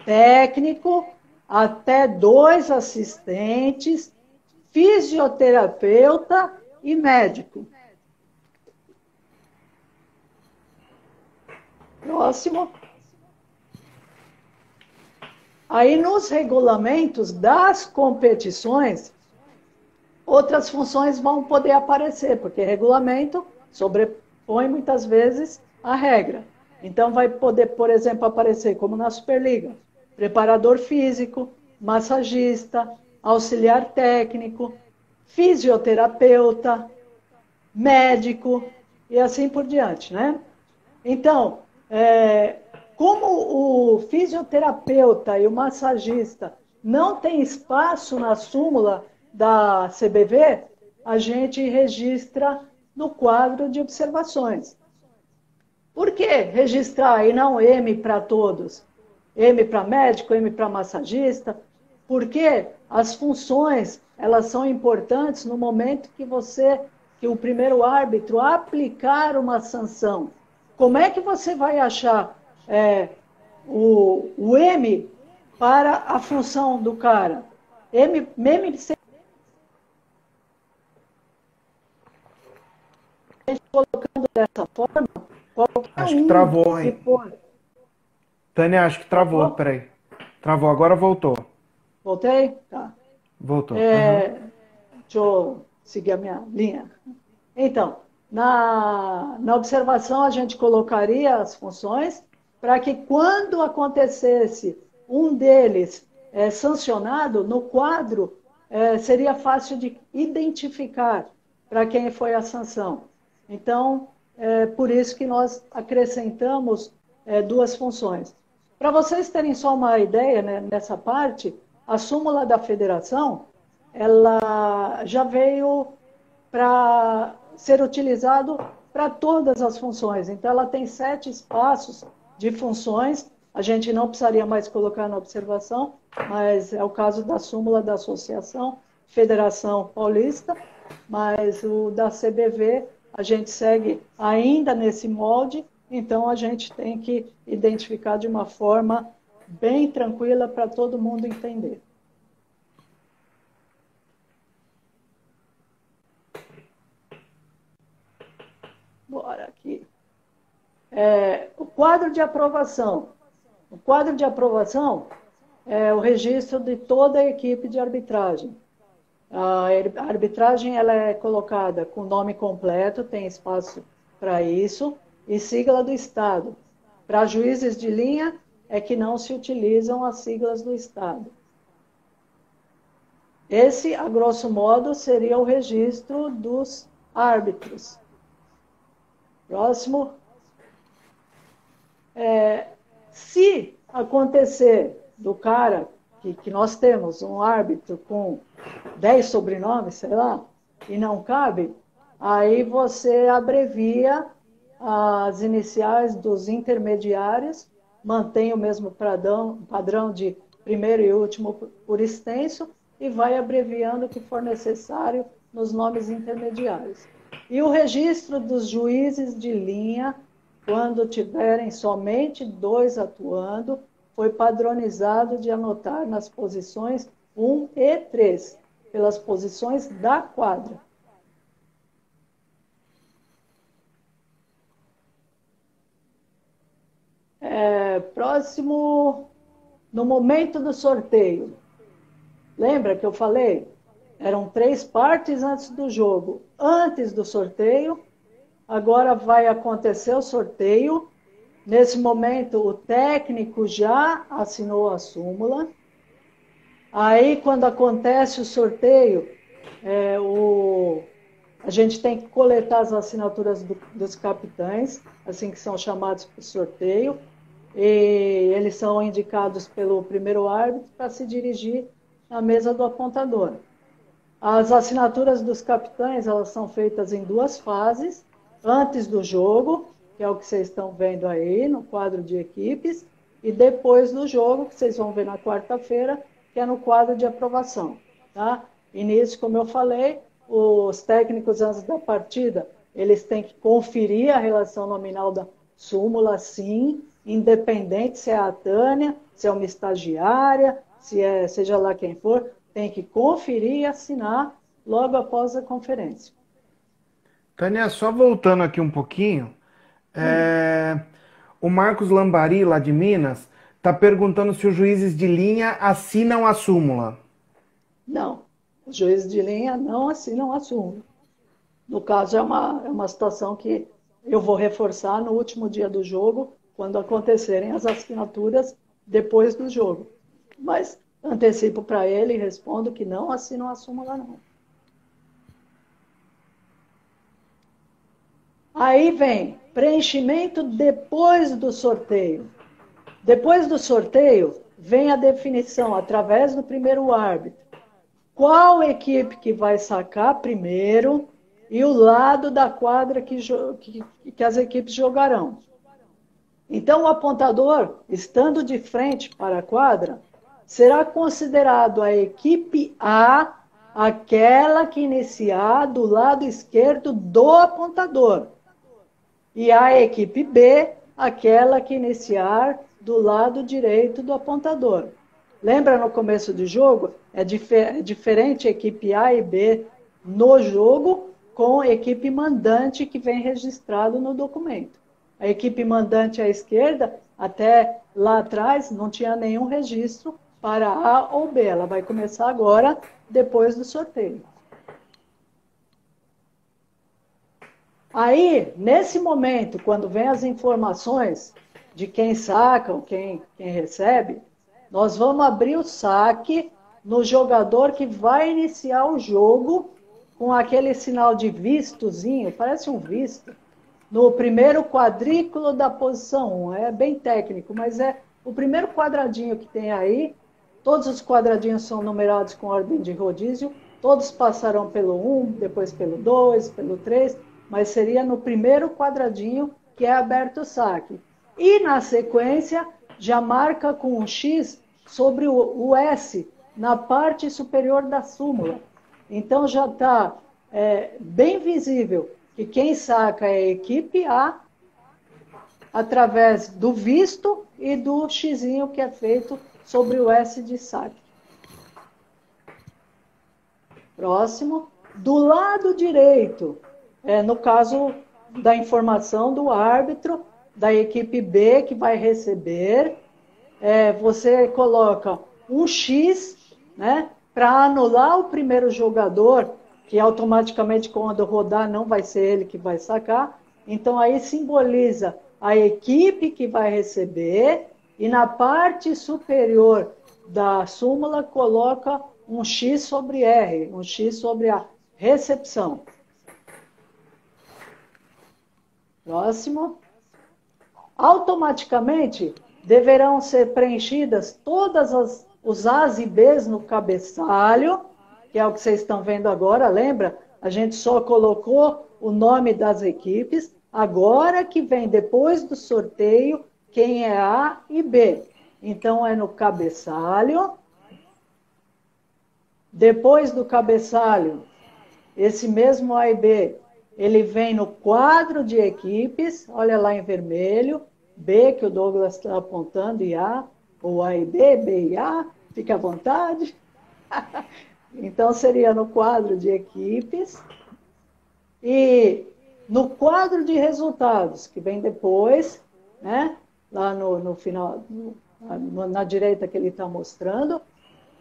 Speaker 4: Técnico, até 2 assistentes, fisioterapeuta e médico. Próximo. Aí, nos regulamentos das competições, outras funções vão poder aparecer, porque regulamento sobrepõe muitas vezes a regra. Então, vai poder, por exemplo, aparecer, como na Superliga, preparador físico, massagista, auxiliar técnico, fisioterapeuta, médico e assim por diante, né? Então, como o fisioterapeuta e o massagista não tem espaço na súmula da CBV, a gente registra no quadro de observações. Por que registrar e não M para todos? M para médico, M para massagista? Porque as funções, elas são importantes no momento que o primeiro árbitro aplicar uma sanção. Como é que você vai achar o M para a função do cara? M colocando dessa forma, qualquer
Speaker 2: acho que travou, hein?
Speaker 4: For...
Speaker 2: Tânia, acho que travou, peraí. Travou, agora voltou.
Speaker 4: Voltei? Tá.
Speaker 2: Voltou.
Speaker 4: Deixa eu seguir a minha linha. Então, na observação a gente colocaria as funções para que quando acontecesse um deles sancionado, no quadro seria fácil de identificar para quem foi a sanção. Então, por isso que nós acrescentamos duas funções. Para vocês terem só uma ideia, né, nessa parte, a súmula da federação, ela já veio para ser utilizado para todas as funções. Então, ela tem 7 espaços de funções. A gente não precisaria mais colocar na observação, mas é o caso da súmula da Associação Federação Paulista, mas o da CBV a gente segue ainda nesse molde, então a gente tem que identificar de uma forma bem tranquila para todo mundo entender. Bora aqui. O quadro de aprovação. O quadro de aprovação é o registro de toda a equipe de arbitragem. A arbitragem ela é colocada com nome completo, tem espaço para isso, e sigla do Estado. Para juízes de linha, é que não se utilizam as siglas do Estado. Esse, a grosso modo, seria o registro dos árbitros. Próximo. Se acontecer do cara, que nós temos um árbitro com 10 sobrenomes, sei lá, e não cabe, aí você abrevia as iniciais dos intermediários, mantém o mesmo padrão de primeiro e último por extenso, e vai abreviando o que for necessário nos nomes intermediários. E o registro dos juízes de linha, quando tiverem somente 2 atuando, foi padronizado de anotar nas posições 1 e 3, pelas posições da quadra. Próximo, no momento do sorteio. Lembra que eu falei? Eram 3 partes antes do jogo. Antes do sorteio, agora vai acontecer o sorteio. Nesse momento, o técnico já assinou a súmula. Aí, quando acontece o sorteio, a gente tem que coletar as assinaturas dos capitães, assim que são chamados para o sorteio, e eles são indicados pelo primeiro árbitro para se dirigir à mesa do apontador. As assinaturas dos capitães, elas são feitas em 2 fases, antes do jogo, que é o que vocês estão vendo aí no quadro de equipes, e depois do jogo, que vocês vão ver na quarta-feira, que é no quadro de aprovação. Tá? E nisso, como eu falei, os técnicos antes da partida, eles têm que conferir a relação nominal da súmula, sim, independente se é a Tânia, se é uma estagiária, seja lá quem for, tem que conferir e assinar logo após a conferência.
Speaker 2: Tânia, só voltando aqui um pouquinho, o Marcos Lambari, lá de Minas, está perguntando se os juízes de linha assinam a súmula.
Speaker 4: Não, os juízes de linha não assinam a súmula. No caso, é uma situação que eu vou reforçar no último dia do jogo, quando acontecerem as assinaturas depois do jogo. Mas antecipo para ele e respondo que não assinam a súmula, não. Aí vem preenchimento depois do sorteio. Depois do sorteio, vem a definição, através do primeiro árbitro, qual equipe que vai sacar primeiro e o lado da quadra que as equipes jogarão. Então, o apontador, estando de frente para a quadra, será considerado a equipe A aquela que iniciar do lado esquerdo do apontador. E a equipe B, aquela que iniciar do lado direito do apontador. Lembra no começo do jogo? É diferente a equipe A e B no jogo com a equipe mandante que vem registrado no documento. A equipe mandante à esquerda, até lá atrás, não tinha nenhum registro para A ou B. Ela vai começar agora, depois do sorteio. Aí, nesse momento, quando vem as informações de quem saca ou quem recebe, nós vamos abrir o saque no jogador que vai iniciar o jogo com aquele sinal de vistozinho, parece um visto, no primeiro quadrículo da posição 1. É bem técnico, mas é o primeiro quadradinho que tem aí. Todos os quadradinhos são numerados com ordem de rodízio, todos passarão pelo 1, depois pelo 2, pelo 3, mas seria no primeiro quadradinho que é aberto o saque. E, na sequência, já marca com um X sobre o S, na parte superior da súmula. Então, já está bem visível que quem saca é a equipe A, através do visto e do xizinho que é feito sobre o S de saque. Próximo. Do lado direito, no caso da informação do árbitro, da equipe B que vai receber, você coloca um X, né, para anular o primeiro jogador, que automaticamente quando rodar não vai ser ele que vai sacar. Então aí simboliza a equipe que vai receber e na parte superior da súmula coloca um X sobre R, um X sobre a recepção. Próximo. Automaticamente deverão ser preenchidas todas os As e Bs no cabeçalho, que é o que vocês estão vendo agora, lembra? A gente só colocou o nome das equipes, agora que vem depois do sorteio, quem é A e B. Então, é no cabeçalho. Depois do cabeçalho, esse mesmo A e B, ele vem no quadro de equipes, olha lá em vermelho, B, que o Douglas está apontando, e A, ou A e B, B e A, fica à vontade. Então, seria no quadro de equipes. E no quadro de resultados, que vem depois, né, lá no final, na direita que ele está mostrando,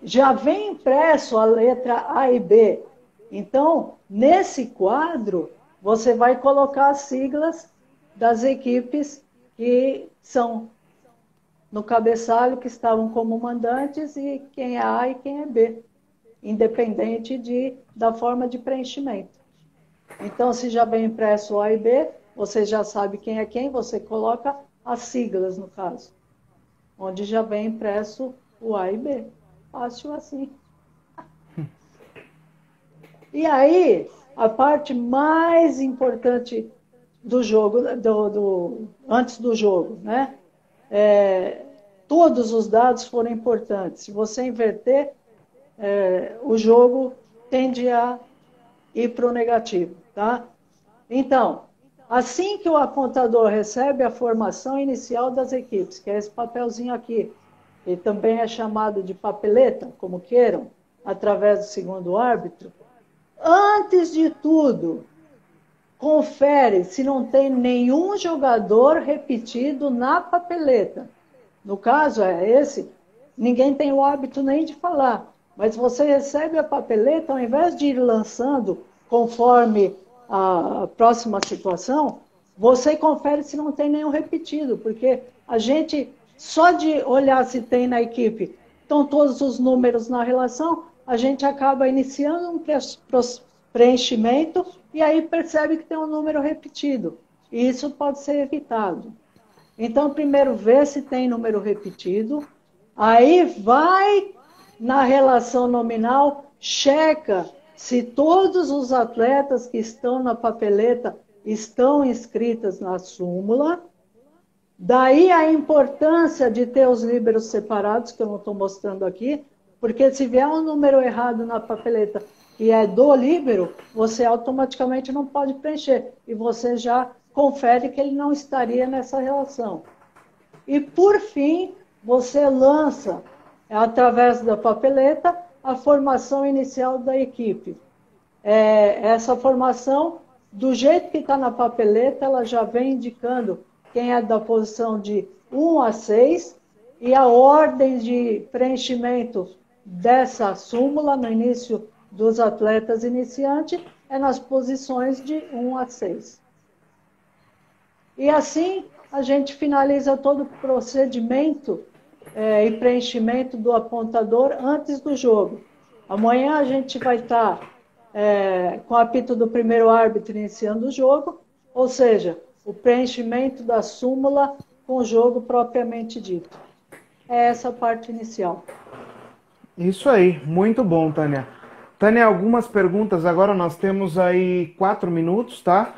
Speaker 4: já vem impresso a letra A e B. Então, nesse quadro, você vai colocar as siglas das equipes que são no cabeçalho, que estavam como mandantes, e quem é A e quem é B, independente da forma de preenchimento. Então, se já vem impresso A e B, você já sabe quem é quem, você coloca as siglas, no caso, onde já vem impresso o A e B. Fácil assim. E aí, a parte mais importante do jogo, antes do jogo, né? Todos os dados foram importantes. Se você inverter, o jogo tende a ir para o negativo, tá? Então, assim que o apontador recebe a formação inicial das equipes, que é esse papelzinho aqui, e também é chamado de papeleta, como queiram, através do segundo árbitro, antes de tudo, confere se não tem nenhum jogador repetido na papeleta. No caso esse, ninguém tem o hábito nem de falar, mas você recebe a papeleta, ao invés de ir lançando conforme a próxima situação, você confere se não tem nenhum repetido, porque a gente, só de olhar se tem na equipe, estão todos os números na relação, a gente acaba iniciando um preenchimento e aí percebe que tem um número repetido. E isso pode ser evitado. Então, primeiro vê se tem número repetido, aí vai na relação nominal checa se todos os atletas que estão na papeleta estão inscritos na súmula. Daí a importância de ter os líberos separados, que eu não estou mostrando aqui, porque se vier um número errado na papeleta e é do líbero, você automaticamente não pode preencher. E você já confere que ele não estaria nessa relação. E, por fim, você lança, através da papeleta, a formação inicial da equipe. Essa formação, do jeito que está na papeleta, ela já vem indicando quem é da posição de 1 a 6 e a ordem de preenchimento dessa súmula no início dos atletas iniciantes é nas posições de 1 a 6. E assim a gente finaliza todo o procedimento e preenchimento do apontador antes do jogo. Amanhã a gente vai estar com o apito do primeiro árbitro iniciando o jogo, ou seja, o preenchimento da súmula com o jogo propriamente dito. É essa a parte inicial.
Speaker 2: Isso aí, muito bom, Tânia. Tânia, algumas perguntas. Agora nós temos aí 4 minutos, tá?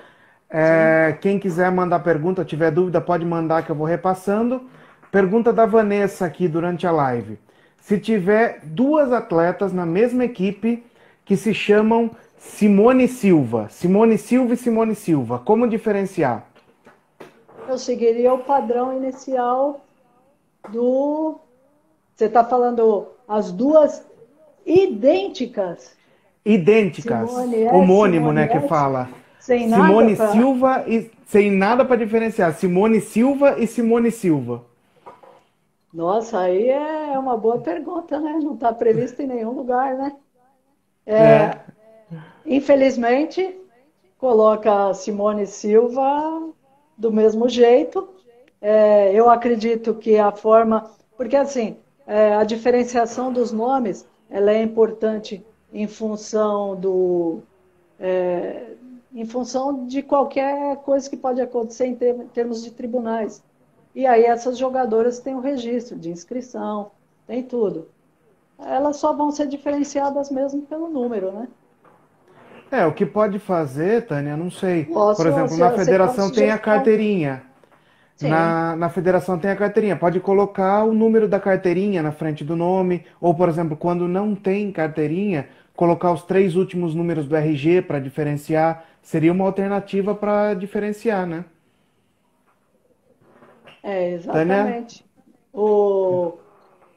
Speaker 2: Quem quiser mandar pergunta, tiver dúvida, pode mandar que eu vou repassando. Pergunta da Vanessa aqui durante a live. Se tiver 2 atletas na mesma equipe que se chamam Simone Silva e Simone Silva, como diferenciar?
Speaker 4: Eu seguiria o padrão inicial do... Você está falando as 2 idênticas?
Speaker 2: Idênticas. Homônimo, né, que fala.
Speaker 4: Sem
Speaker 2: Simone
Speaker 4: nada
Speaker 2: Silva e sem nada para diferenciar. Simone Silva e Simone Silva.
Speaker 4: Nossa, aí é uma boa pergunta, né? Não está previsto em nenhum lugar, né? Infelizmente, coloca a Simone Silva do mesmo jeito. Eu acredito que a forma... Porque, assim, a diferenciação dos nomes, ela é importante em função em função de qualquer coisa que pode acontecer em termos de tribunais. E aí essas jogadoras têm o registro de inscrição, tem tudo. Elas só vão ser diferenciadas mesmo pelo número, né?
Speaker 2: O que pode fazer, Tânia, não sei.
Speaker 4: Posso,
Speaker 2: por exemplo, na federação tem a carteirinha.
Speaker 4: Sim.
Speaker 2: Na federação tem a carteirinha. Pode colocar o número da carteirinha na frente do nome. Ou, por exemplo, quando não tem carteirinha, colocar os 3 últimos números do RG para diferenciar. Seria uma alternativa para diferenciar, né?
Speaker 4: Exatamente.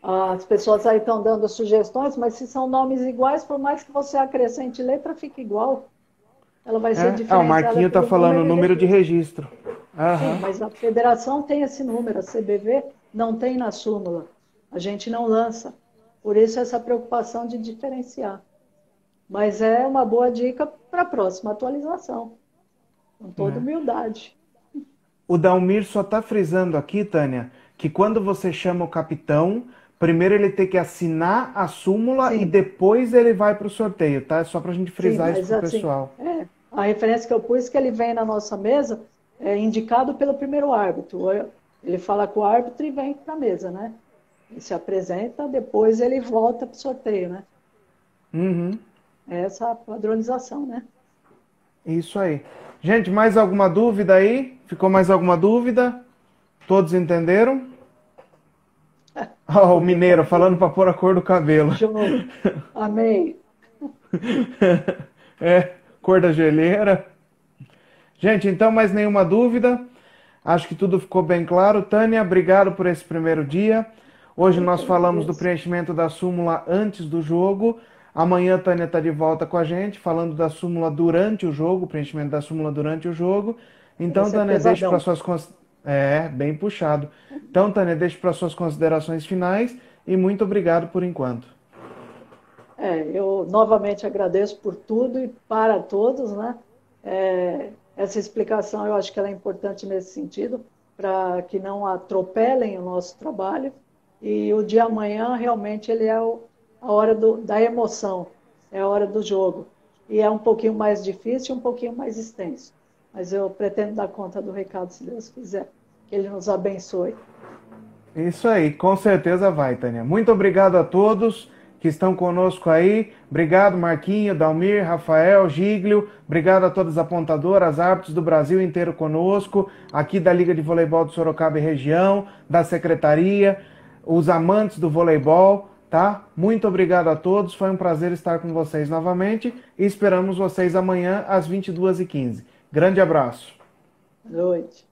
Speaker 4: As pessoas aí estão dando sugestões, mas se são nomes iguais, por mais que você acrescente letra, fica igual. Ela vai ser diferenciada.
Speaker 2: O Marquinho está falando o número de registro.
Speaker 4: Sim, mas a federação tem esse número, a CBV não tem na súmula. A gente não lança. Por isso essa preocupação de diferenciar. Mas é uma boa dica para a próxima atualização. Com toda humildade.
Speaker 2: O Dalmir só está frisando aqui, Tânia, que quando você chama o capitão, primeiro ele tem que assinar a súmula e depois ele vai para o sorteio, tá? É só para a gente frisar isso para o pessoal.
Speaker 4: A referência que eu pus que ele vem na nossa mesa é indicado pelo primeiro árbitro. Ele fala com o árbitro e vem para a mesa, né? Ele se apresenta, depois ele volta para o sorteio, né?
Speaker 2: Uhum.
Speaker 4: Essa é a padronização, né?
Speaker 2: Isso aí. Gente, mais alguma dúvida aí? Ficou mais alguma dúvida? Todos entenderam? O mineiro falando para pôr a cor do cabelo.
Speaker 4: Amei.
Speaker 2: Cor da geleira. Gente, então mais nenhuma dúvida. Acho que tudo ficou bem claro. Tânia, obrigado por esse primeiro dia. Hoje nós falamos do preenchimento da súmula antes do jogo. Amanhã a Tânia está de volta com a gente, falando da súmula durante o jogo, preenchimento da súmula durante o jogo. Então, Tânia, deixe para suas bem puxado. Então, Tânia, deixe para suas considerações finais e muito obrigado por enquanto.
Speaker 4: Eu novamente agradeço por tudo e para todos, né? Essa explicação eu acho que ela é importante nesse sentido, para que não atropelem o nosso trabalho. E o dia amanhã realmente ele é a hora da emoção, é a hora do jogo. E é um pouquinho mais difícil, um pouquinho mais extenso. Mas eu pretendo dar conta do recado, se Deus quiser. Que Ele nos abençoe.
Speaker 2: Isso aí, com certeza vai, Tânia. Muito obrigado a todos. que estão conosco aí. Obrigado, Marquinho, Dalmir, Rafael, Giglio. Obrigado a todas as apontadoras, árbitros do Brasil inteiro conosco, aqui da Liga de Voleibol de Sorocaba e região, da Secretaria, os amantes do voleibol, tá? Muito obrigado a todos, foi um prazer estar com vocês novamente e esperamos vocês amanhã às 22h15. Grande abraço.
Speaker 4: Boa noite.